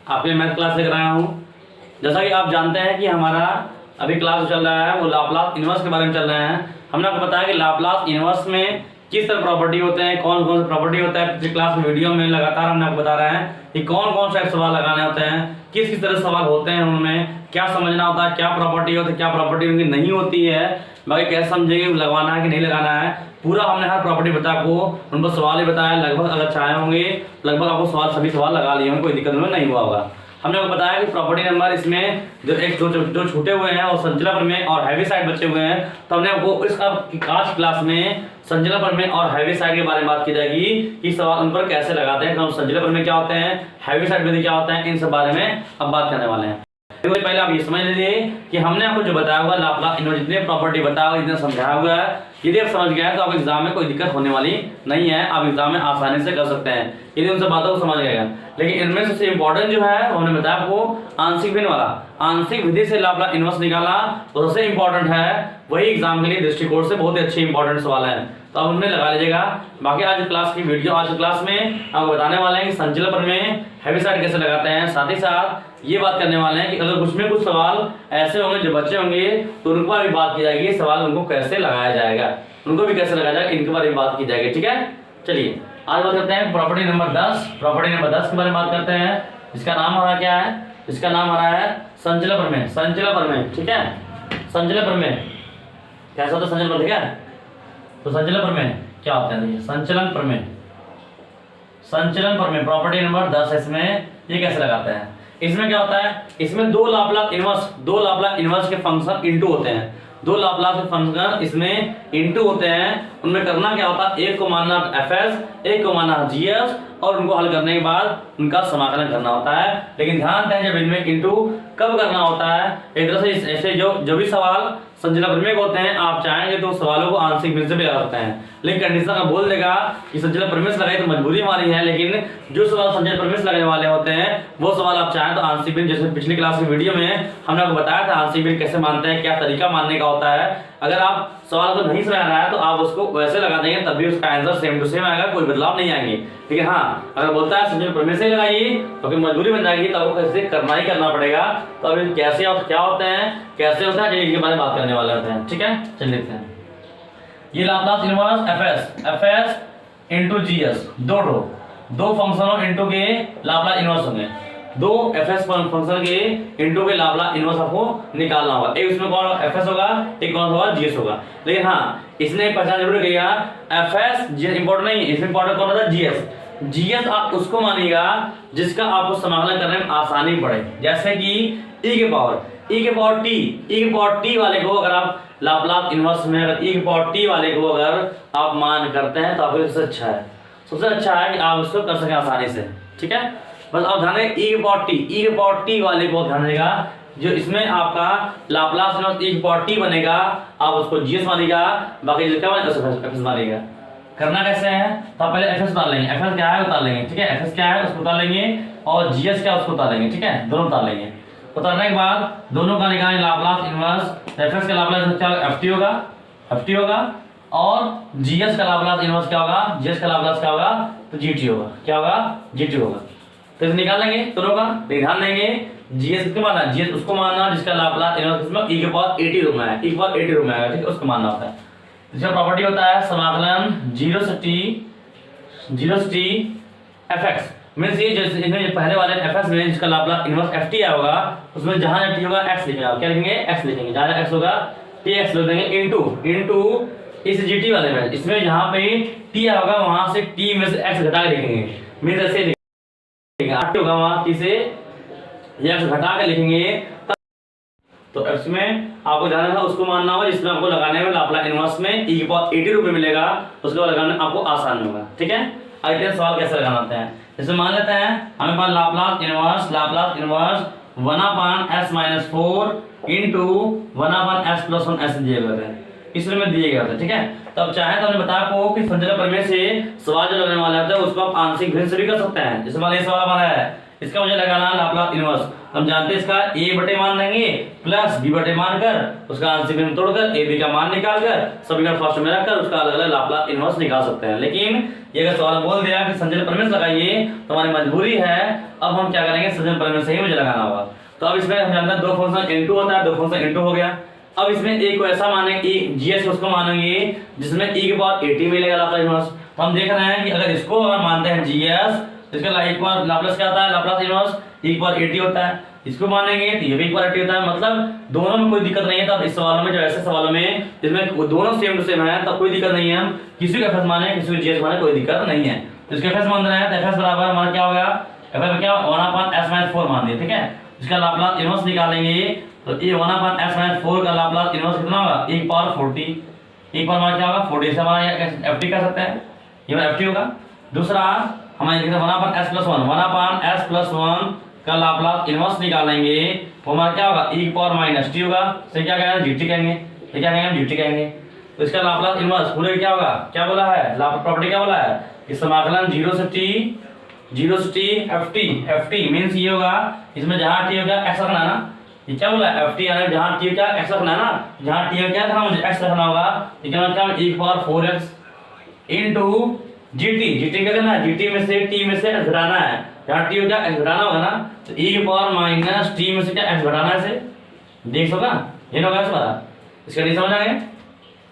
आपके math class लेकर आया हूँ। जैसा कि आप जानते हैं कि हमारा अभी क्लास चल रहा है वो लाप्लास इन्वर्स के बारे में चल रहा है। हमने आपको बताया कि लाप्लास इन्वर्स में किस तरह प्रॉपर्टी होते हैं, कौन कौन से प्रॉपर्टी होता है। पिछले क्लास में वीडियो में लगातार हमने आपको बता रहे हैं कि कौन कौन सा सवाल लगाने होते हैं, किस किस तरह सवाल होते हैं, उनमें क्या समझना होता है, क्या प्रॉपर्टी होती है, क्या प्रॉपर्टी उनकी नहीं होती है, बाकी कैसे समझेंगे लगवाना है कि नहीं लगाना है। पूरा हमने हर प्रॉपर्टी बताया आपको, उन पर सवाल ही बताया। लगभग अगर चाहे होंगे लगभग आपको सभी सवाल लगा लिए होंगे, कोई दिक्कत उनमें नहीं हुआ होगा। हमने आपको बताया कि प्रॉपर्टी नंबर इसमें जो छूटे हुए हैं और संचला प्रमेय और हैवी साइड बचे हुए हैं, तो हमने आपको इस आज क्लास में संचला प्रमेय और हैवी साइड के बारे में बात की जाएगी कि सवाल उन पर कैसे लगाते हैं, संचला प्रमेय क्या होते हैं, हैवी साइड विधि क्या होता है, इन सब बारे में अब बात करने वाले हैं। पहले आप ये समझ लीजिए कि हमने आपको जो बताया हुआ लाप्लास इन्वर्स जितने प्रॉपर्टी बताया हुआ, जितना समझाया हुआ है, यदि आप समझ गए हैं तो आप एग्जाम में कोई दिक्कत होने वाली नहीं है। आप एग्जाम में आसानी से कर सकते हैं यदि उन सब बातों को समझ गए। लेकिन इनमें सबसे इंपॉर्टेंट जो है हमने बताया आपको आंशिक भिन्न वाला, आंशिक विधि से लाप्लास इन्वर्स निकाला वो सबसे इंपॉर्टेंट है। वही एग्जाम के लिए दृष्टिकोण से बहुत ही अच्छे इंपॉर्टेंट सवाल है, तो आप उनमें लगा लीजिएगा। बाकी आज क्लास की वीडियो आज क्लास में आपको बताने वाले हैं कि संचला प्रमेय हैवी साइड कैसे लगाते हैं। साथ ही साथ ये बात करने वाले हैं कि अगर कुछ में कुछ सवाल ऐसे होंगे जो बच्चे होंगे तो उनको भी बात की जाएगी, सवाल उनको कैसे लगाया जाएगा, उनको भी कैसे लगाया जाएगा, इनके बारे में बात की जाएगी। ठीक है, चलिए आज बात करते हैं प्रॉपर्टी नंबर 10। प्रॉपर्टी नंबर 10 के बारे में बात करते हैं। इसका नाम हमारा क्या है? इसका नाम हमारा है संचला प्रमेय। संचला प्रमेय, ठीक है, संचला प्रमेय कैसा होता है? संचलन प्रमेय, ठीक है। तो संचलन प्रमेय क्या होता है? देखिए संचलन प्रमेय, संचलन प्रमेय प्रॉपर्टी नंबर 10 इसमें ये कैसे लगाते हैं? इसमें क्या होता है? इसमें दो लाप्लास इन्वर्स के फंक्शन इनटू होते हैं। दो लाप्लास के फंक्शन इसमें इनटू होते हैं। उनमें करना क्या होता है? एक को मानना fs, एक को मानना gs, और उनको हल करने के बाद उनका समाकलन करना होता है। लेकिन ध्यान दें जब इनमें इनटू कब करना होता है, एक तरह से ऐसे जो भी सवाल संचला प्रमेय होते हैं आप चाहेंगे तो सवालों को आंशिक भिन्न से भी लगा सकते हैं। लेकिन कंडीशन का बोल देगा कि संचला प्रमेय से लगाए तो मजबूरी हमारी है, लेकिन जो सवाल संचला प्रमेय से लगाने वाले होते हैं वो सवाल आप चाहें तो आंशिक भिन्न, जैसे पिछली क्लास की वीडियो में हमने आपको बताया था आंशिक भिन्न कैसे मानते हैं, क्या तरीका मानने का होता है। अगर आप सवाल को नहीं समझ रहा है तो आप उसको वैसे लगा देंगे तब भी उसका आंसर सेम टू सेम आएगा, कोई बदलाव नहीं आएंगे। लेकिन हाँ, अगर बोलता है संचला प्रमेय से लगाइए तो फिर मजबूरी बन जाएगी, तो आपको कैसे करना ही करना पड़ेगा। तो अभी कैसे और क्या होते हैं, कैसे होता है, इनके बारे में बात करने वाले होते हैं। ठीक है, चलिए देखते हैं। ये Laplace inverse fs into gs, दो फंक्शनों इनटू के लाप्लास इन्वर्स होंगे। दो fs फंक्शन के इनटू के लाप्लास इन्वर्स आपको निकालना होगा। एक उसमें कौन fs होगा, एक कौन होगा, gs होगा। लेकिन हाँ, इसने पहचान जरूर किया fs gs इंपॉर्टेंट नहीं है, इसमें इंपॉर्टेंट कौन होता है? gs आप उसको मानिएगा जिसका आपको समाकलन करने में आसानी पड़े। जैसे कि e के पावर t वाले को अगर आप लाप्लास इन्वर्स में अगर e के पावर t वाले को अगर आप मान करते हैं तो आपके सबसे अच्छा है कि आप उसको कर सकें आसानी से। ठीक है, बस आप ध्यान दें e के पावर t वाले को ध्यान देगा, जो इसमें आपका लाप्लास इन्वर्स e के पावर t बनेगा आप उसको gs मानिएगा, बाकी जो क्या बनेगा fs मानिएगा। करना कैसे है? तो आप पहले fs उतार लेंगे, fs क्या है उतार लेंगे। ठीक है, fs क्या है उसको उतार लेंगे और gs क्या उसको उतार लेंगे। ठीक है, दोनों उतार लेंगे। उतारने के बाद दोनों का निकालेंगे लाप्लास इन्वर्स। fs का लाप्लास क्या होगा? ft होगा और gs का लाप्लास इन्वर्स क्या होगा? gs का लाप्लास क्या होगा? तो gt होगा। क्या होगा? gt होगा। तो इसे निकालेंगे दोनों का। ध्यान देंगे gs किसको मानना? gs उसको मानना जिसका लाप्लास इन्वर्स किसमें e के पावर 80 रूप में है, e के पावर 80 रूप में आएगा। ठीक है, उसको मानना होता है। इसका प्रॉपर्टी होता है समाकलन 0 से t fx, मींस ये जैसे इसमें पहले वाले fs में जिसका लाप्लास इन्वर्स ft आया होगा उसमें जहां t होगा x लिखेंगे। क्या लिखेंगे? x लिखेंगे। जहां x होगा tx लिख देंगे इनटू इस gt वाले में, इसमें जहां पे t आया होगा वहां से t में से x घटा के लिखेंगे। मींस ऐसे लिखेंगे 8 होगा वहां t से ये x घटा के लिखेंगे। तो इसमें आपको जाना था उसको मानना होगा जिसमें आपको लगाने में लाप्लास इन्वर्स में e के पावर 80 रूप में मिलेगा, उसको लगाना आपको आसान होगा। ठीक है, आगे सवाल कैसे लगाना होता है? जैसे मान लेते हैं हमें पास Laplace inverse 1/s - 4 into 1/s+1 ऐसे दिए गए थे, इसमें में दिए गए थे। ठीक है, तो अब चाहे तो हमने बताया आपको कि संचला प्रमेय से सवाल जो लगने वाला होता है उसको आप आंशिक भिन्न से भी कर सकते हैं। जैसे मान ये सवाल हमारा है, इसका मुझे लगाना है लाप्लास इनवर्स। हम जानते हैं इसका a बटे मान लेंगे प्लस b बटे मान कर उसका आंशिक भिन्न तोड़कर a b का मान निकाल कर समीकरण फर्स्ट में रखकर उसका अलग अलग लाप्लास इनवर्स निकाल सकते हैं। लेकिन ये अगर सवाल बोल दिया कि संयोजन प्रमेय लगाइए तो हमारी मजबूरी है, अब हम क्या करेंगे, संयोजन प्रमेय से ही मुझे लगाना होगा। तो अब इसमें हम जानते हैं दो फंक्शन इनटू होता है, दो फंक्शन इनटू हो गया। अब इसमें a को ऐसा माने जीएस उसको मानेंगे जिसमें e के पावर 80 मिलेगा लाप्लास इनवर्स। तो हम देख रहे हैं कि अगर इसको हम मानते हैं जीएस इसका लाप्लास क्या होता है, लाप्लास इनवर्स e की पावर 80 होता है। इसको मानेंगे तो ये भी 80 होता है, मतलब दोनों में कोई दिक्कत नहीं है। तब इस सवालों में जो ऐसे सवालों में जिसमें दोनों सेम टू सेम है तब कोई दिक्कत नहीं है, हम किसी को एफएस माने किसी को जीएस माने कोई दिक्कत नहीं है। तो इसके एफएस मान रहे हैं तो एफएस बराबर हमारा क्या होगा, एफएस क्या 1/s-4 मान दिए, ठीक है। इसका लाप्लास इनवर्स निकालेंगे तो ये 1/s-4 का लाप्लास इनवर्स कितना होगा, e की पावर 40। e की पावर हमारा क्या होगा 40 से हमारा ft कर सकते हैं, ये ft होगा। दूसरा हमारे लिखते हैं 1/s+1 1/s+1 का लाप्लास इनवर्स निकालेंगे तो हमारा क्या होगा e की पावर -t होगा। से क्या कहेंगे gt कहेंगे, ये क्या कहेंगे gt कहेंगे। तो इसका लाप्लास इनवर्स पूरे क्या होगा, क्या बोला है लाप्लास प्रॉपर्टी क्या बोला है कि समाकलन 0 से t ft मींस ये होगा इसमें जहां t होगा x रखना है ना, ये क्या बोला ft यानी जहां t क्या x रखना है ना, जहां t क्या रखना मुझे x रखना होगा। ये क्या मतलब e की पावर 4x इनटू gt क्या करना है, gt में से t में से x घटाना है, जहां t क्या x घटाना होगा ना, तो e की पावर -t में से क्या x घटाना है, से देख सको ना ये होगा इस बार। इसका नहीं समझ आ गया,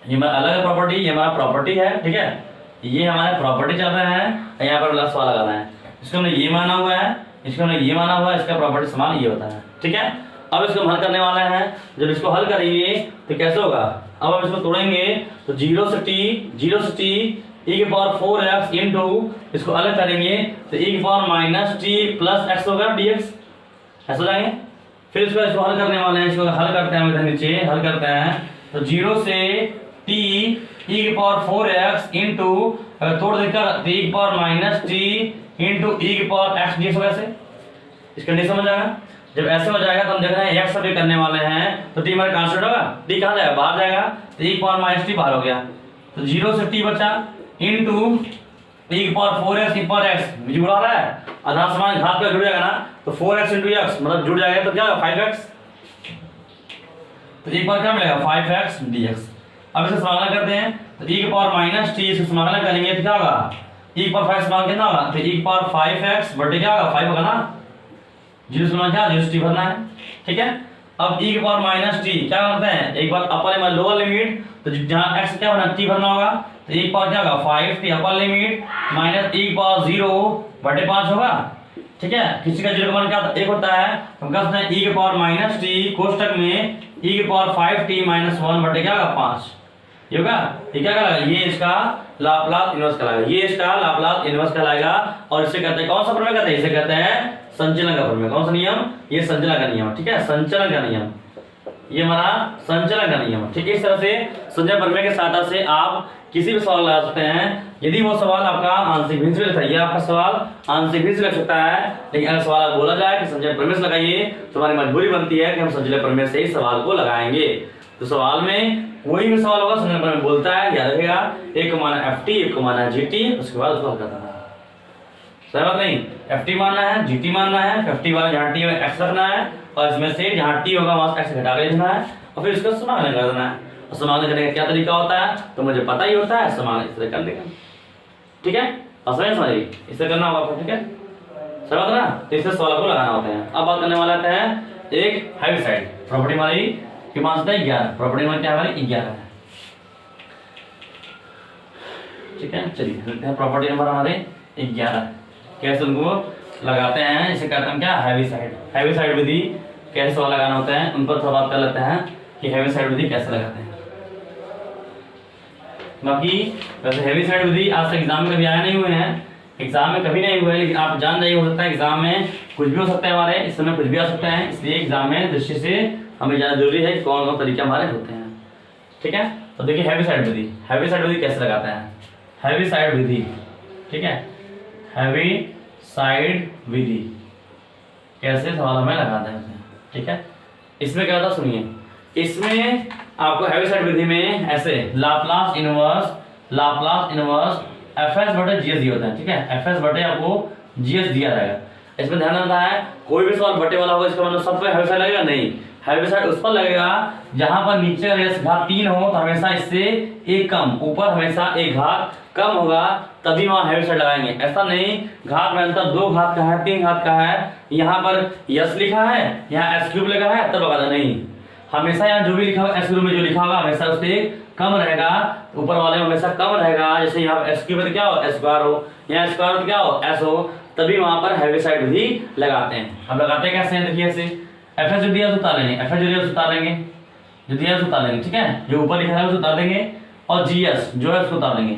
ये हमारा अलग प्रॉपर्टी, ये हमारा प्रॉपर्टी है, ठीक है। ये हमारे प्रॉपर्टी चल रहे हैं, यहाँ पर अलग सवाल लगाना है। इसको हमने ये माना हुआ है, इसको हमने ये माना हुआ है, इसका प्रॉपर्टी समान ये होता है, ठीक है। अब इसको हम हल करने वाले हैं, जब इसको हल करेंगे तो कैसे होगा, अब हम इसको तोड़ेंगे तो 0 से t e की पावर 4x इनटू इसको अलग करेंगे तो e की पावर -t प्लस x होगा dx, ऐसा हो जाएंगे। फिर इसको हल करने वाले हैं, इसको हल करते हैं, इधर नीचे हल करते हैं तो 0 से t e की पावर 4x इनटू तोड़ देकर e की पावर -t इनटू e की पावर x dx होगा ऐसे। इसका नहीं समझ आएगा, जब ऐसे हो जाएगा तो हम देख रहे हैं x सभी करने वाले हैं तो t हमारा कांस्टेंट होगा, t कहां जाएगा बाहर जाएगा तो e की पावर -t बाहर हो गया तो 0 से t बचा इनटू e की power 4x e power x जुड़ा रहा है, आधा समान घात पे जुड़ जाएगा ना तो 4x इनटू x मतलब जुड़ जाएगा तो क्या होगा 5x, तो एक बार क्या मिलेगा 5x dx। अब इसे समाकलन करते हैं तो e की पावर -t इसको समाकलन करेंगे तो क्या होगा e की पावर 5 समाकलन कितना होगा तो e की पावर 5x बटे क्या होगा 5 होगा ना, 0 से क्या 0 से t भरना है, ठीक है। अब e की पावर -t क्या करते हैं, एक बार अपर लिमिट लोअर लिमिट तो जहां x क्या होना t भरना होगा तो e की पावर क्या होगा 5t upper limit minus e की पावर 0 बटे 5 होगा, ठीक है। किसी का 0 का मान क्या एक होता है, हम कह सकते हैं e की पावर -t कोष्टक में e की पावर 5t - 1 बटे क्या होगा 5, ये होगा। ये क्या कहलाएगा, ये इसका लाप्लास इनवर्स कहलाएगा, ये इसका लाप्लास इनवर्स कहलाएगा। और इसे कहते हैं कौन सा प्रमेय कहते हैं, इसे कहते हैं संचलन का प्रमेय। कौन सा नियम, ये संचलन का नियम, ठीक है, संचलन का नियम, ये हमारा संचलन का नियम, ठीक है। इस तरह से संचलन प्रमेय के सहायता से आप किसी भी सवाल लगा सकते हैं, यदि वो सवाल आपका आंशिक भिन्न से है, आपका सवाल आंशिक भिन्न से लग सकता है, लेकिन अगर सवाल बोला जाए कि संचलन प्रमेय से लगाइए तो हमारी मजबूरी बनती है कि हम संचलन प्रमेय से ही सवाल को लगाएंगे। तो सवाल में कोई भी सवाल होगा संचलन प्रमेय बोलता है, याद रखिएगा एक को माना ft एक को माना gt, उसके बाद उसको हल करना है, सही बात नहीं, ft मानना है gt मानना है, ft वाला जहां t में x रखना है और इसमें से जहां t होगा वहां से x घटा के लिखना है और फिर इसका समाकलन कर देना है। और समाकलन करने का क्या तरीका होता है तो मुझे पता ही होता है, समाकलन इस तरह कर देगा, ठीक है। और समझिए इससे करना होगा आपको, ठीक है, समझ ना। तो इससे सवाल को लगाना होता है। अब बात करने वाला है एक हेविसाइड प्रॉपर्टी हमारी कि मान है 11, प्रॉपर्टी हमारी क्या है हमारी 11 है, ठीक है। चलिए देखते हैं प्रॉपर्टी नंबर हमारे 11 कैसे उनको लगाते हैं, इसे कहते हैं क्या हेविसाइड। हेविसाइड विधि कैसे सवाल लगाना होता है उन पर थोड़ा बात कर लेते हैं कि हेविसाइड विधि कैसे लगाते हैं। बाकी वैसे हेविसाइड विधि आज तक एग्जाम में कभी आया नहीं हुए हैं, एग्जाम में कभी नहीं हुए, लेकिन आप जान जाइए हो सकता है एग्जाम में कुछ भी हो सकता है, हमारे इस समय कुछ भी आ सकता है, इसलिए एग्जाम में दृष्टि से हमें जानना जरूरी है कि कौन कौन तरीके हमारे होते हैं, ठीक है। तो देखिए हेविसाइड विधि, हेविसाइड विधि कैसे लगाते हैं, हेविसाइड विधि, ठीक है, हेविसाइड विधि कैसे सवाल हमें लगाते हैं, ठीक है। इसमें क्या होता सुनिए, इसमें आपको हेविसाइड विधि में ऐसे लाप्लास इनवर्स fs बटे gs दिया होता है, ठीक है, fs बटे आपको gs दिया जाएगा। इसमें ध्यान रखना है, कोई भी सवाल बटे वाला होगा इसका मतलब सब पे हेविसाइड लगेगा नहीं, हेविसाइड उस पर लगेगा जहां पर नीचे का घात 3 हो तो हमेशा इससे एक कम, ऊपर हमेशा एक घात कम होगा तभी वहां हेविसाइड लगाएंगे। ऐसा नहीं घात में अंतर 2 घात का है 3 घात का है, यहाँ पर यस लिखा है यहाँ एस क्यूब लगा है तब लगा नहीं, हमेशा यहाँ जो भी लिखा होगा एस क्यूब में जो लिखा होगा हमेशा उससे कम रहेगा, ऊपर वाले में हमेशा कम रहेगा। जैसे यहाँ एस क्यूब में क्या हो एस स्क्वायर हो, यहाँ स्क्वायर में क्या हो एस हो, तभी वहां पर हेविसाइड भी लगाते हैं। अब लगाते हैं कैसे हैं देखिए, ऐसे एफ एस जो दिया उतार लेंगे, एफ एस जो दिया उतार लेंगे, जो दिया उतार लेंगे, ठीक है, जो ऊपर लिखा है उसे उतार देंगे, और जी एस जो है उसको उतार देंगे,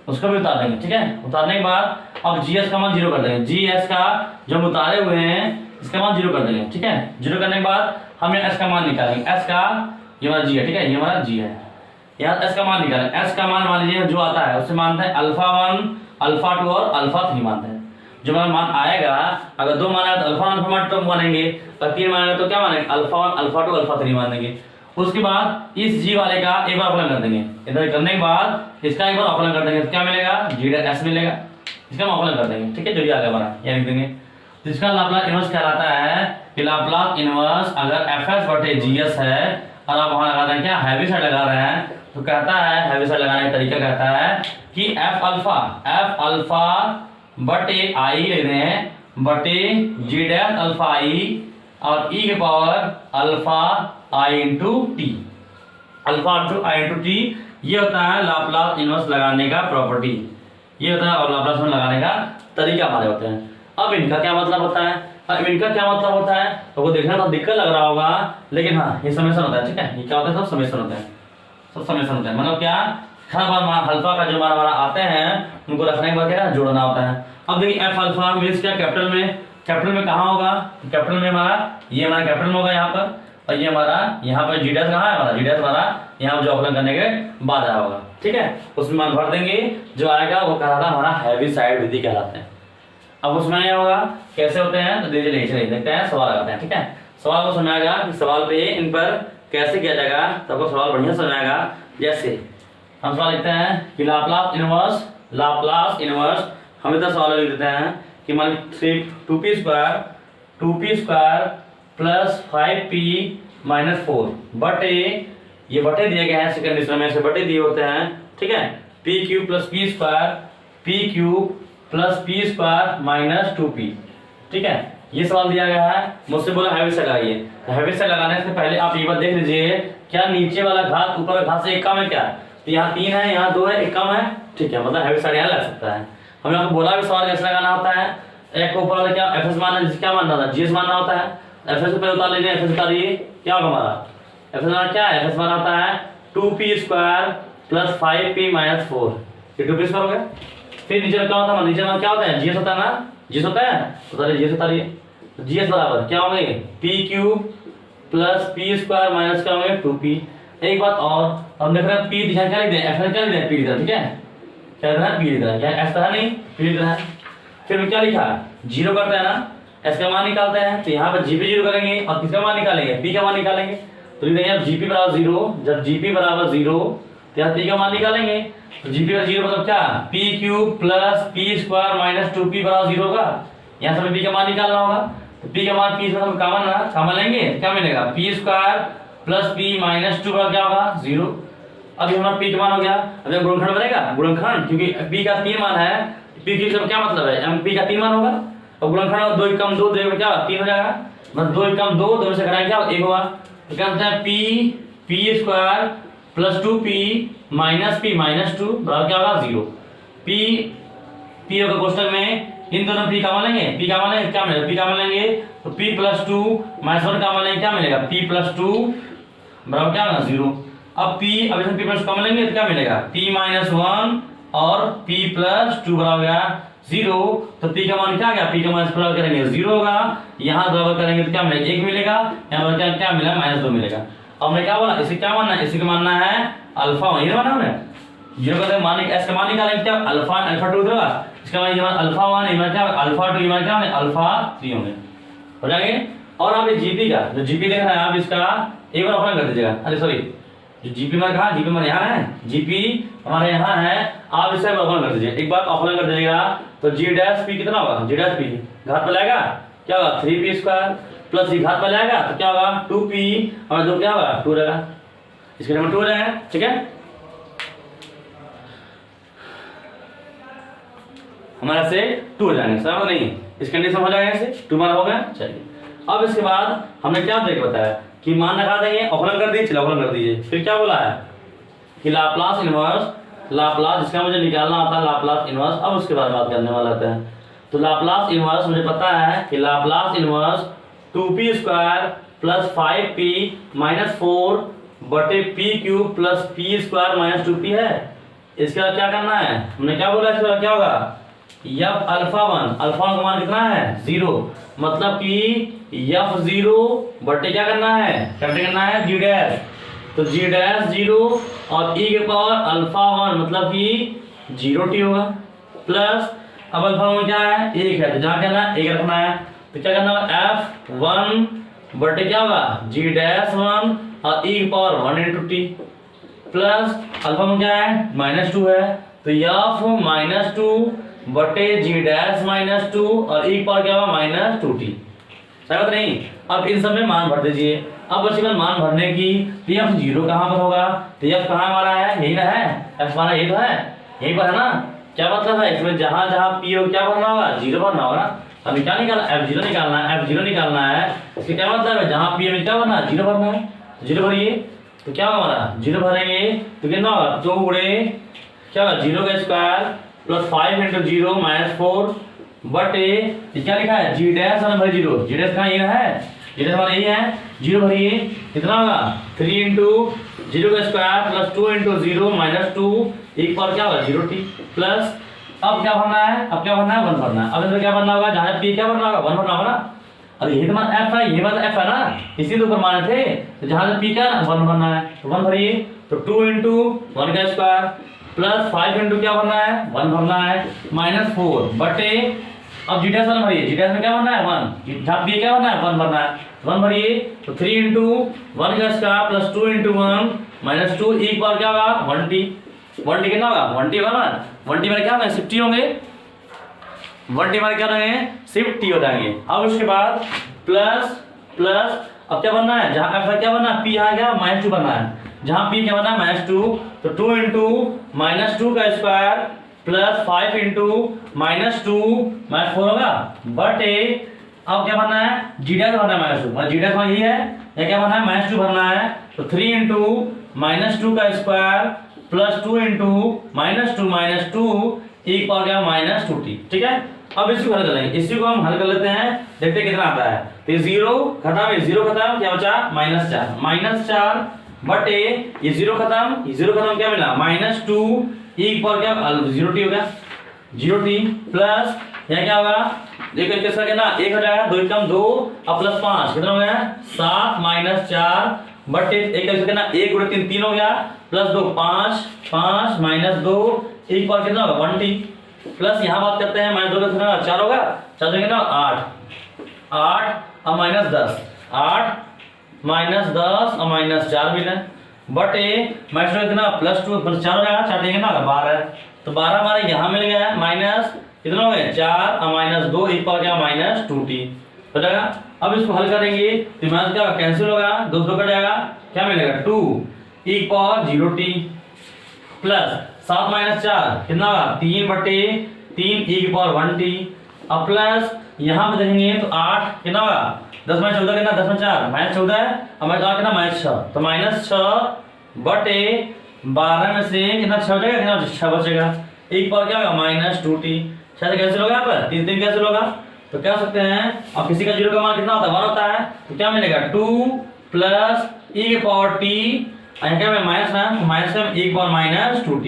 उसको भी उतार देंगे, ठीक है। उतारने के बाद अब जी एस का मान 0 कर देंगे, जी एस का जो हम उतारे हुए हैं इसका मान 0 कर देंगे, ठीक है। 0 करने के बाद हमें एस का मान निकालेंगे, एस का ये हमारा जी है, ठीक है, ये हमारा जी है, यहाँ एस का मान निकालें। एस का मान मान लीजिए जो आता है उससे मानते हैं अल्फा 1 अल्फा 2 और अल्फा 3 मानते हैं। जो हमारा मान आएगा अगर 2 माना तो अल्फा 1 तो मानेंगे, और 3 मानेंगे तो क्या मानेंगे अल्फा 1 अल्फा 2 अल्फा 3 मानेंगे। उसके बाद इस जी वाले का एक बार अवकलन कर देंगे, इधर करने के बाद इसका एक बार अवकलन कर देंगे तो क्या मिलेगा जी एस मिलेगा, इसका हम अवकलन कर देंगे, ठीक है, जो भी आ गया हमारा ये लिख देंगे। तो इसका लाप्लास इनवर्स कहलाता है कि लाप्लास इनवर्स अगर एफ एस बटे जी एस है और आप वहां लगा रहे हैं क्या हेविसाइड लगा रहे हैं, तो कहता है हेविसाइड लगाने का तरीका कहता है कि एफ अल्फा बटे आई ले रहे हैं बटे जी डैश अल्फा आई और ई के पावर अल्फा आई इंटू टी, अल्फा इंटू आई इंटू टी, ये होता है लाप्लास इनवर्स लगाने का प्रॉपर्टी, ये होता है और लाप्लास इनवर्स लगाने का तरीका हमारे होते हैं। अब इनका क्या मतलब होता है, अब इनका क्या मतलब होता है तो वो देखना तो दिक्कत लग रहा होगा, लेकिन हाँ ये समेशन होता है, ठीक है, ये क्या होता है सब समेशन होता है, सब समेशन होता है, मतलब क्या हर बार अल्फा का जो मान हमारा आते हैं उनको रखने के बाद क्या जोड़ना होता है। अब देखिए एफ अल्फा मीन्स क्या कैपिटल में कहाँ होगा, कैपिटल में हमारा ये हमारा कैपिटल में होगा यहाँ पर, और ये हमारा यहाँ पर जी डैश कहाँ है हमारा जी डैश हमारा यहाँ जो अवकलन करने के बाद आया होगा, ठीक है, उसमें मान भर देंगे, जो आएगा वो कहलाता है हमारा हेविसाइड विधि कहलाते हैं। अब उसमें क्या होगा कैसे होते हैं तो चलिए देखते हैं, सवाल आते हैं, ठीक है, सवाल को समझाएगा कि सवाल पे इन पर कैसे किया जाएगा, तो आपको सवाल बढ़िया समझाएगा। जैसे हम सवाल लिखते हैं कि लाप्लास इनवर्स हम इतना सवाल लिख देते हैं कि मान 2p square plus 5p minus 4 बटे, ये बटे दिए गए हैं सेकंड कंडीशन में से बटे दिए होते हैं, ठीक है, p cube plus p square minus 2p, ठीक है, ये सवाल दिया गया है, मुझसे बोला हेविसाइड लगाइए, तो हेविसाइड लगाने से पहले आप ये बात देख लीजिए क्या नीचे वाला घात ऊपर घात से एक कम है क्या, तो यहाँ 3 है यहाँ 2 है एक कम है, ठीक है, मतलब हेविसाइड यहाँ लग सकता है। हमने आपको बोला भी सवाल कैसे लगाना होता है, एक को ऊपर वाला क्या एफ एस मानना है, क्या मानना था जीएस मानना होता है, एफ एस पे उतार लीजिए, एफ एस उतारिए क्या होगा हमारा एफ एस माना क्या है, एफ एस माना होता है 2p square plus 5p minus 4, ये 2p स्क्वायर हो गया। फिर नीचे क्या होता है, नीचे में क्या होता है जीएस होता है ना, जीएस होता है उतारिए, जीएस उतारिए, जीएस बराबर क्या होंगे p cube plus p square minus क्या होंगे 2p। एक बात और हम देख रहे हैं p दिशा क्या लिख दें, एफ एस क्या लिख दें p लिख दें, ठीक है, क्या लिख रहा है p लिख रहा है, क्या एस तो है नहीं p लिख रहा है। फिर क्या लिखा है 0 करते हैं ना, एस का मान निकालते हैं तो यहाँ पर जीपी 0 करेंगे और किसका मान निकालेंगे p का मान निकालेंगे, तो लिख देंगे जीपी बराबर 0, जब जीपी बराबर 0 तो यहाँ p का मान निकालेंगे, तो जीपी का 0 मतलब क्या p cube plus p square minus 2p बराबर 0 होगा, यहाँ से p का मान निकालना होगा, तो p का मान p से हम कॉमन लेंगे तो क्या मिलेगा p square plus p minus 2 का क्या होगा 0। अब हमारा p का मान हो गया, अब यह गुणनखंड बनेगा, गुणनखंड क्योंकि p का 3 मान है, p की क्या मतलब है p का 3 मान होगा, और गुणनखंड 2 कम 2 2 क्या 3 हो जाएगा, मतलब 2 कम 2 2 से घटाएंगे क्या 1 होगा, तो क्या होता है p square plus 2p minus p minus 2 बराबर क्या होगा 0। p होगा कोष्टक में, इन दोनों p का मान लेंगे, p का मान लेंगे क्या मिलेगा, p का मान लेंगे तो p प्लस 2 माइनस 1 का मान लेंगे क्या मिलेगा p प्लस 2 बराबर क्या होगा 0। अब p अब इसमें p प्लस कॉमन लेंगे तो क्या मिलेगा p माइनस 1 और p प्लस 2 बराबर गया 0, तो p का मान क्या आ गया, p का मान बराबर करेंगे 0 होगा, यहाँ बराबर करेंगे तो क्या मिलेगा 1 मिलेगा, यहाँ पर क्या मिला माइनस 2 मिलेगा। अब मैं क्या बोला इसे क्या मानना है, इसी का मानना है अल्फा 1 मानना है, 0 का मान एस का मान निकालेंगे क्या अल्फा 2 होगा, इसका मान ये अल्फा 1 ये क्या अल्फा 2 ये क्या अल्फा 3 होंगे हो जाएंगे। और आप ये जीपी का जो जीपी देख रहे हैं आप इसका एक बार अवकलन कर दीजिएगा, अरे सॉरी जो जीपी मान कहा जीपी मान यहाँ है, जीपी हमारे यहाँ है, आप इससे अवकलन कर दीजिए, एक बार अवकलन कर दीजिएगा तो जी डैश पी कितना होगा, जी डैश पी घात पर लाएगा क्या होगा 3p² प्लस ये घात पर लाएगा तो क्या होगा 2p और जो क्या होगा 2 रहेगा, इसके नंबर 2 रहेगा। ठीक है, हमारा से 2 हो जाएंगे, समझ नहीं, इस कंडीशन हो जाएगा से 2 मान हो गया। चलिए अब इसके बाद हमने क्या देख बताया कि मान लगा देंगे, अवकलन कर दिए, चलो अवकलन कर दीजिए। फिर क्या बोला है कि लाप्लास इनवर्स, लाप्लास जिसका मुझे निकालना आता है लाप्लास इनवर्स। अब उसके बाद बात करने वाला है, तो लाप्लास इनवर्स मुझे पता है कि Laplace inverse 2p² plus 5p minus 4 बटे p³ plus p² minus 2p है। इसके बाद क्या करना है, हमने क्या बोला, इसके बाद क्या होगा f अल्फा 1 का मान कितना है 0, मतलब कि f0 बटे क्या करना है, कैसे करना है g', तो g' 0 और e के पावर अल्फा 1 मतलब कि 0t होगा, प्लस अब अल्फा 1 क्या है 1 है, तो जहाँ क्या है 1 रखना है, तो क्या करना होगा f1 बटे क्या होगा g'1 और e की power 1 into t, plus alpha में क्या है -2 है, तो f -2 बटे g' -2 और e की पावर क्या होगा -2t। सही बात नहीं। अब इन सब में मान भर दीजिए। अब बच्चे में मान भरने की, तो f0 कहाँ पर होगा, तो f कहाँ हमारा है, यही ना है, f हमारा ये तो है, यही पर है ना। क्या मतलब है, इसमें जहाँ जहाँ p हो क्या भरना होगा 0 भरना होगा ना। अभी क्या निकालना, f0 निकालना है, f0 निकालना है, इसका क्या मतलब है जहाँ p में क्या भरना है 0 भरना है, 0 भरिए, तो क्या होगा हमारा 0 भरेंगे तो कितना होगा 2 गुणे क्या होगा 0 का स्क्वायर प्लस 5 into 0 माइनस 4 बटे क्या लिखा है g' भर 0, g' कहाँ ये है, g' हमारा यही है, 0 भरिए कितना होगा 3 into 0 का स्क्वायर प्लस 2 into 0 माइनस 2 एक पर क्या होगा 0t, प्लस अब क्या भरना है, अब क्या भरना है 1 भरना है। अब इसमें क्या भरना होगा, जहाँ p क्या भरना होगा 1 भरना होगा ना। अरे यही तो मान f है, ये बात f है ना, इसी तो ऊपर माने थे, तो जहाँ से p क्या 1 भरना है, तो 1 भरिए, तो 2 into 1 का स्क्वायर प्लस 5 into क्या भरना है 1 भरना है माइनस 4 बटे अब g' 1 भरिए, g' में क्या भरना है 1, जहाँ p क्या भरना है 1 भरना है, 1 भरिए, तो 3 into 1 का स्क्वायर प्लस 2 into 1 माइनस 2 एक बार क्या होगा 1t, 1t कितना होगा 1t होगा ना, 1t में क्या होंगे शिफ्ट होंगे, 1t में क्या रहेंगे शिफ्ट हो जाएंगे। अब उसके बाद प्लस प्लस अब क्या बनना है, जहाँ f क्या बनना है p यहाँ क्या -2 बनना है, जहाँ p क्या बनना है -2, तो 2 into -2 का स्क्वायर प्लस 5 into -2 -4 होगा बटे अब क्या बनना है g' भरना है -2, मतलब g' यही है, या क्या बनना है -2 भरना है, तो 3 into -2 का स्क्वायर प्लस 2 into -2 एक पावर क्या -2t। ठीक है, अब इसको हल कर लेंगे, इसी को हम हल कर लेते हैं, देखते हैं कितना आता है। तो 0 खत्म, ये 0 खत्म, क्या बचा -4 बटे ये 0 खत्म, ये 0 खत्म क्या मिला -2 एक पावर क्या 0t हो गया, 0t प्लस यह क्या होगा देखो इसका क्या ना 1 हो जाएगा, 2 कम 2 और प्लस 5 कितना हो गया 7 -4 बटे एक कितना 1 गुणे 3 3 हो गया प्लस 2 5 5 -2 एक पावर कितना होगा 1t, प्लस यहाँ बात करते हैं -2 का कितना 4 होगा, 4 कितना 8 और -10 8 -10 और -4 मिला बटे -2 कितना +2 प्लस 4 हो जाएगा, 4 देंगे ना 12, तो 12 हमारे यहाँ मिल गया माइनस कितना हो गया 4 और -2 एक पावर क्या -2t हो जाएगा। अब इसको हल करेंगे तो माइनस क्या कैंसिल होगा, 2 2 कट जाएगा, क्या मिलेगा 2 एक पावर 0t प्लस 7 -4 कितना होगा 3 बटे 3 e की पावर 1t, अब प्लस यहाँ पे देखेंगे तो 8 कितना होगा 10 में 14 कितना 10 में 4 -14 और -4 कितना -6, तो -6 बटे 12 में से कितना 6 हो जाएगा, कितना 6 बचेगा, एक पावर क्या होगा -2t, 6 से कैंसिल होगा, यहाँ पर 3 3 कैंसिल होगा, तो क्या सकते हैं अब किसी का 0 का मान कितना होता है 1 होता है, तो क्या मिलेगा 2 प्लस e की पावर t क्या में माइनस ना माइनस का एक पावर -2t,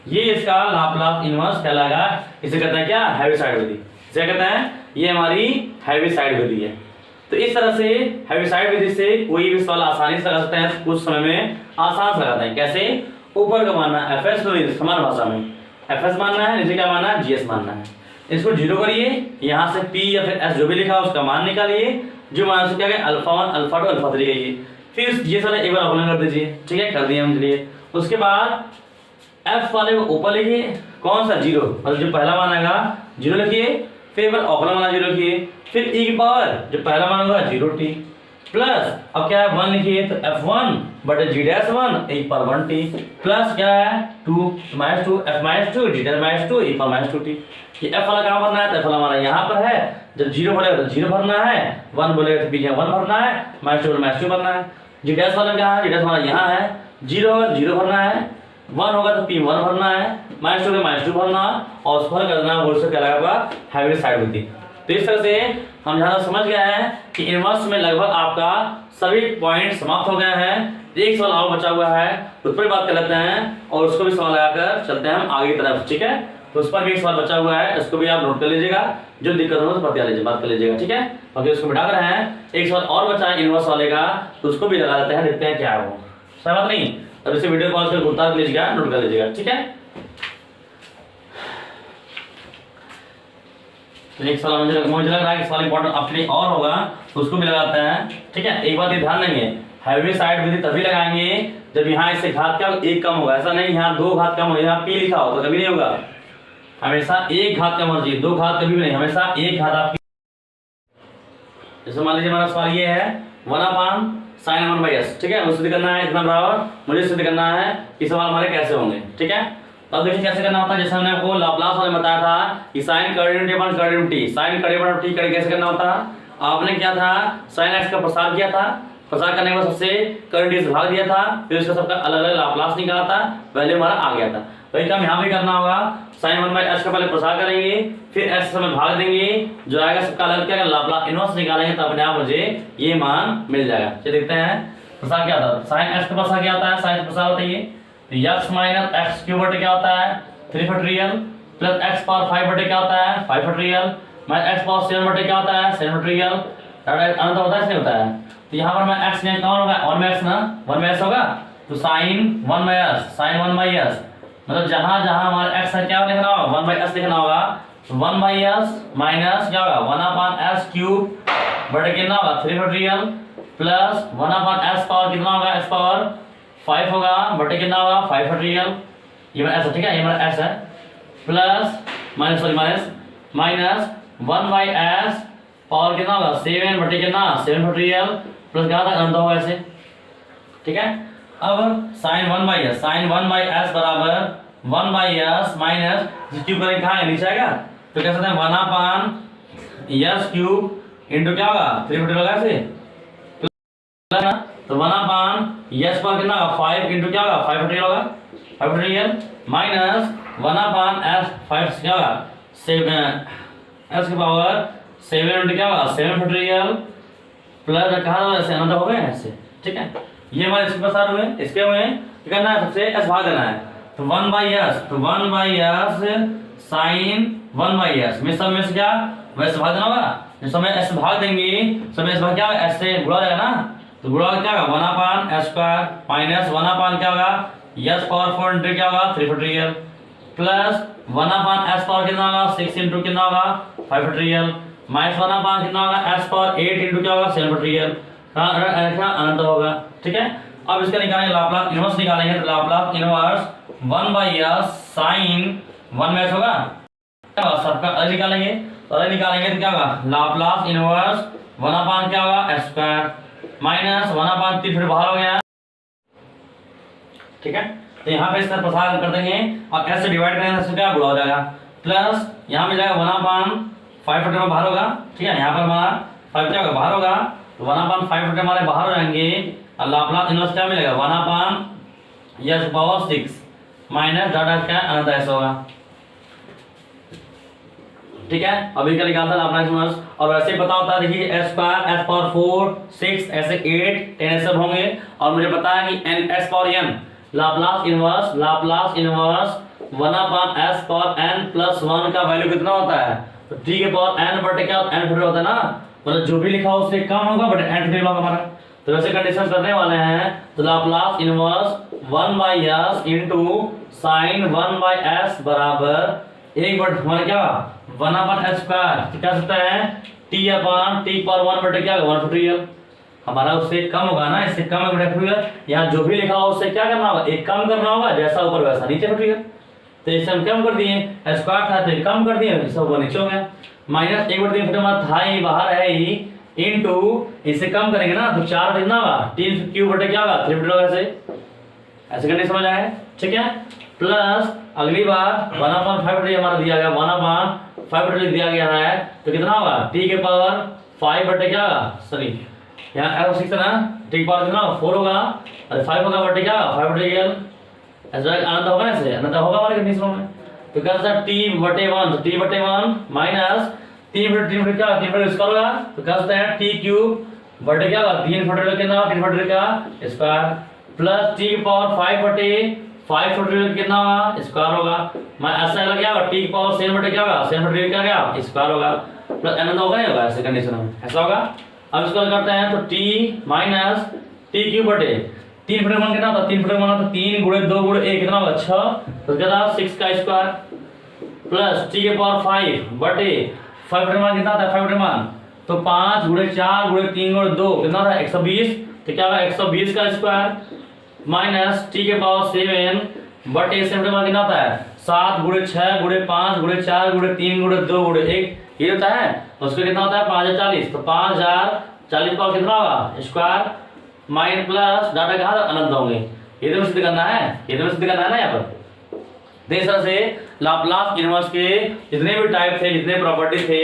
ये इसका लाप्लास इनवर्स कहलाएगा। इसे कहते हैं क्या हेविसाइड विधि, इसे कहते हैं ये हमारी हेविसाइड विधि है। तो इस तरह से हेविसाइड विधि से कोई भी सवाल आसानी से लगा सकते हैं, कुछ समय में आसान से लगाते हैं। कैसे, ऊपर का मानना fs तो समान भाषा में fs मानना है, नीचे क्या मानना है gs मानना है, इसको 0 करिए, यहाँ से p या फिर s जो भी लिखा है उसका मान निकालिए, जो मान से क्या है अल्फा 1 अल्फा 2 अल्फा 3 कहिए, फिर ये सारे एक बार अवकलन कर दीजिए। ठीक है, कर दिए हम, चलिए उसके बाद f वाले को ऊपर लिखिए, कौन सा 0, मतलब जो पहला मान आएगा 0 लिखिए, फिर अगला वाला 0 लिखिए, फिर e की पावर जो पहला मान होगा 0t प्लस अब क्या है 1 लिखिए तो f1 बटे g डैश 1 e पर 1t प्लस क्या है 2 minus 2 f minus 2 g dash minus 2 e पर माइनस 2t। ये f वाला कहाँ भरना है तो f वाला हमारा यहाँ पर है, जब 0 बोलेगा तो 0 भरना है, 1 बोलेगा तो पीछे 1 भरना है, माइनस 2 माइनस 2 भरना है। g डैश वाला कहाँ है, g डैश हमारा यहाँ है, 0 होगा तो 0 भरना है, 1 होगा तो p1 भरना है, माइनस 2 माइनस 2 भरना और उसको हल करना है, वो क्या लगेगा हैवी साइड होती। तो इस तरह से हम जहाँ तक समझ गए हैं कि इनवर्स में लगभग आपका सभी पॉइंट समाप्त हो गए हैं। एक सवाल और बचा हुआ है, उस पर बात कर लेते हैं और उसको भी सवाल लगाकर चलते हैं हम आगे की तरफ, ठीक है। तो उस पर भी एक सवाल बचा हुआ है, उसको भी आप नोट कर लीजिएगा, जो दिक्कत हो तो बता लीजिए, बात कर लीजिएगा, ठीक है। बाकी उसको बिठा कर रहे हैं, एक सवाल और बचा है इनवर्स वाले का, तो उसको भी लगा लेते हैं, देखते हैं क्या है वो, सही बात नहीं। अब इसे वीडियो कॉल कर उतार लीजिएगा, नोट कर लीजिएगा, ठीक है। तो एक सवाल मुझे लग रहा है कि सवाल इंपॉर्टेंट आपके लिए और होगा, तो उसको भी लगाते हैं, ठीक है। एक बात ये ध्यान देंगे, हैवी साइड विधि तभी लगाएंगे जब यहाँ इससे घात क्या एक कम होगा, ऐसा नहीं यहाँ 2 घात कम हो, यहाँ p लिखा हो तो कभी नहीं होगा, हमेशा 1 घात कम होना चाहिए, 2 घात कभी भी नहीं, हमेशा 1 घात आपकी। जैसे मान लीजिए हमारा सवाल ये है 1/sin 1/s, ठीक है, मुझे सिद्ध करना है इतना बराबर, मुझे सिद्ध करना है कि सवाल हमारे कैसे होंगे, ठीक है। तो अब देखिए कैसे करना होता है, जैसे हमने आपको लाप्लास वाले बताया था कि sin कर्डिनटी अपन कर्डिनटी sin कर्डिनटी करके कैसे करना होता है। आपने क्या था sin x का प्रसार किया था, प्रसार करने के बाद सबसे कर्डिनटी से भाग दिया था, फिर उसका सबका अलग अलग लाप्लास निकाला था, वैल्यू हमारा आ गया था। वही काम यहाँ भी करना होगा, sin 1/s का पहले प्रसार करेंगे, फिर s समय भाग देंगे, जो आएगा सबका अलग क्या लाप्लास इनवर्स निकालेंगे तो अपने आप मुझे ये मान मिल जाएगा। चलिए देखते हैं प्रसार क्या होता है। sin x का प्रसार क्या होता है, sin प्रसार होता है ये x माइनस एक्स क्यूब बटे क्या होता है 3 फैक्टोरियल प्लस x पावर 5 बटे क्या होता है 5 फैक्टोरियल माइनस x पावर 7 बटे क्या होता है 7 फैक्टोरियल। अनंत होता है इसलिए होता है। तो यहाँ पर मैं x ने कौन होगा 1/s ना, 1/s होगा तो sin 1/s मतलब जहाँ जहाँ हमारा x है क्या लिखना होगा 1/s लिखना होगा, 1/s माइनस क्या होगा 1/s क्यूब बटे कितना होगा 3 फैक्टोरियल प्लस 1/s पावर कितना होगा s पावर 5 होगा बटे कितना होगा 5 फैक्टोरियल, ये मेरा s है, ठीक है, ये मेरा s है, प्लस माइनस 1/s पावर कितना होगा 7 बटे कितना 7 फैक्टोरियल प्लस क्या था अनंत होगा ऐसे, ठीक है। अब sin 1/s बराबर 1/s माइनस क्यूब करेंगे कहाँ है नीचे आएगा, तो कह सकते हैं 1/s क्यूब इंटू क्या होगा 3 फैक्टोरियल होगा ऐसे, तो 1/s पर कितना होगा 5 इंटू क्या होगा 5 फैक्टोरियल होगा 5 फैक्टोरियल माइनस 1/s 5 क्या होगा 7 s की पावर 7 इंटू क्या होगा 7 फैक्टोरियल प्लस कहाँ ऐसे अनंत हो गए ऐसे, ठीक है। ये हमारे इसके प्रसार हुए, इसके हुए क्या करना है सबसे s भाग देना है, तो 1/s तो 1/s sin 1/s में सब में से क्या वैसे भाग देना होगा, जिस समय s भाग देंगे समय s भाग क्या होगा s से गुणा जाएगा ना, तो गुणा क्या होगा 1/s स्क्वायर माइनस 1/, क्या होगा s पावर 4 इंटू क्या होगा 3 फैक्टोरियल प्लस 1/s पावर कितना होगा 6 इंटू कितना होगा 5 फैक्टोरियल माइनस 1/, कितना होगा s पावर 8 इंटू क्या होगा 7 फैक्टोरियल अनंत होगा, ठीक है। अब इसका निकालेंगे लाप्लास इनवर्स निकालेंगे, तो Laplace inverse 1/s sin 1/s होगा, सबका अलग निकालेंगे, तो अलग निकालेंगे तो क्या होगा लाप्लास इनवर्स 1/, क्या होगा s स्क्वायर माइनस 1/3 फिर बाहर हो गया, ठीक है। तो यहाँ पे इसका प्रसार कर देंगे और s से डिवाइड करेंगे तो क्या गुणा हो जाएगा, प्लस यहाँ मिल जाएगा 1/5 फैक्टर बाहर होगा, ठीक है। यहाँ पर हमारा 5 क्या होगा बाहर होगा, तो 1/5 फैक्टर हमारे बाहर हो जाएंगे और लाप्लास इनवर्स क्या मिलेगा 1/s पावर 6 माइनस डाटा क्या अनंत s होगा, ठीक है। अभी क्या निकालता है लाप्लास इनवर्स, और वैसे पता होता है देखिए s स्क्वायर s पावर 4 6 ऐसे 8 10 सब होंगे, और मुझे पता है कि n s power n Laplace inverse 1/s power n plus 1 का वैल्यू कितना होता है, तो t के पावर n बटे क्या n फैक्टर होता है ना, मतलब जो भी लिखा हो उससे कम होगा बट n फैक्टर होगा हमारा। तो वैसे कंडीशन करने वाले हैं, तो Laplace inverse 1/s into sin 1/s बराबर 1 हमारा क्या 1/s स्क्वायर क्या सकता है t पावर 1 बटे क्या 1 फैक्टोरियल, हमारा उससे कम होगा ना, इससे कम फैक्टोरियल, यहाँ जो भी लिखा हो उससे क्या करना होगा एक कम करना होगा, जैसा ऊपर वैसा नीचे फैक्टोरियल, तो इसे हम कम कर दिए, स्क्वायर था तो कम कर दिए, सब वो नीचे हो गया। माइनस 1/3 था ही बाहर है ही, इनटू इसे कम करेंगे ना तो 4 कितना होगा 3 क्यूब बटे क्या होगा 3 होगा। ऐसे करने समझ आए, ठीक है। प्लस अगली बार 1/5 हमारा दिया गया, 1/5 दिया गया है तो कितना होगा t के पावर 5 बटे क्या होगा, सॉरी यहाँ एरो 6 है ना, t के पावर कितना 4 होगा और 5 होगा बटे क्या 5 बटे l, ऐसा अनंत होगा ना, ऐसे अनंत होगा हमारे कंडीशन में। तो क्या होता है t/1, तो t/1 माइनस 3/3 क्या 3 स्क्वायर होगा, तो क्या होता है t क्यूब बटे क्या होगा 3 कितना 3 का स्क्वायर प्लस t की पावर 5 बटे 5 कितना होगा स्क्वायर होगा। मैं ऐसा लग गया t की पावर 7 बटे क्या होगा 7 क्या गया स्क्वायर होगा प्लस अनंत होगा नहीं होगा, ऐसे कंडीशन में ऐसा होगा। अब इसको करते हैं तो t माइनस t क्यूब बटे 3/1 कितना होता है 3/1 तो 3 गुणे 2 गुणे 1 कितना होगा 6, तो कितना 6 का स्क्वायर प्लस t के पावर 5 बटे 5/1 कितना होता है 5/1 तो 5 गुणे 4 गुणे 3 गुणे 2 कितना होता है 120, तो क्या होगा 120 का स्क्वायर माइनस t के पावर 7 बटे 7/1 कितना होता है 7 गुणे 6 गुणे 5 गुणे 4 गुणे 3 गुणे 2 गुणे 1 ये होता है, उसका कितना होता है 5040, तो 5040 पावर कितना होगा स्क्वायर माइनस प्लस डाटा कहाँ अनंत होंगे, ये तो सिद्ध करना है, ये तो सिद्ध करना है ना यहाँ पर। इस तरह से लाप्लास इनवर्स के जितने भी टाइप थे, जितने प्रॉपर्टी थे,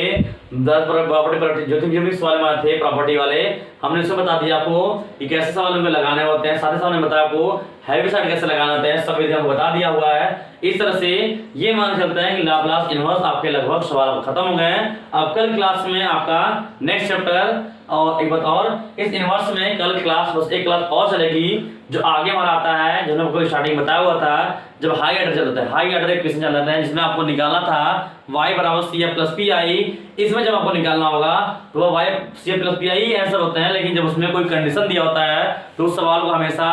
10 प्रॉपर्टी ज्योमेट्रिक्स वाले में थे प्रॉपर्टी वाले, हमने इसको बता दिया आपको कि कैसे सवाल में लगाने होते हैं, साथ ही साथ हमने बताया आपको हैवी साइड कैसे लगाना होता है, सब विधि हमको बता दिया हुआ है। इस तरह से ये मान चलता है कि लाप्लास इनवर्स आपके लगभग सवाल खत्म हो गए हैं। अब कल क्लास में आपका नेक्स्ट चैप्टर और एक बात और, इस इनवर्स में कल क्लास बस एक क्लास और चलेगी, जो आगे हमारा आता है, जो हमने आपको स्टार्टिंग बताया हुआ था, जब हाई ऑर्डर चलता है, हाई ऑर्डर एक क्वेश्चन चल रहा है जिसमें आपको निकालना था y बराबर CF प्लस PI। इसमें जब आपको निकालना होगा तो वह y CF plus PI answer होते हैं, लेकिन जब उसमें कोई कंडीशन दिया होता है तो उस सवाल को हमेशा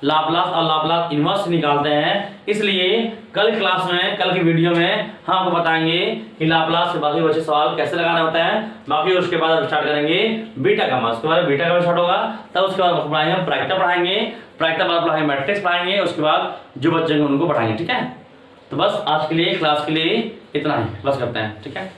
लाप्लास और लाप्लास इनवर्स निकालते हैं। इसलिए कल क्लास में, कल की वीडियो में हम आपको बताएंगे कि लाप्लास के बाकी बचे सवाल कैसे लगाने होते हैं। बाकी उसके बाद स्टार्ट करेंगे बीटा का, उसके बाद बीटा का स्टार्ट होगा, तब उसके बाद पढ़ाएंगे हम प्रायिकता पढ़ाएंगे, प्रायिकता बाद पढ़ाएंगे मैट्रिक्स पढ़ाएंगे, उसके बाद जो बच्चे उनको पढ़ाएंगे, ठीक है। तो बस आज के लिए क्लास के लिए इतना ही, बस करते हैं, ठीक है।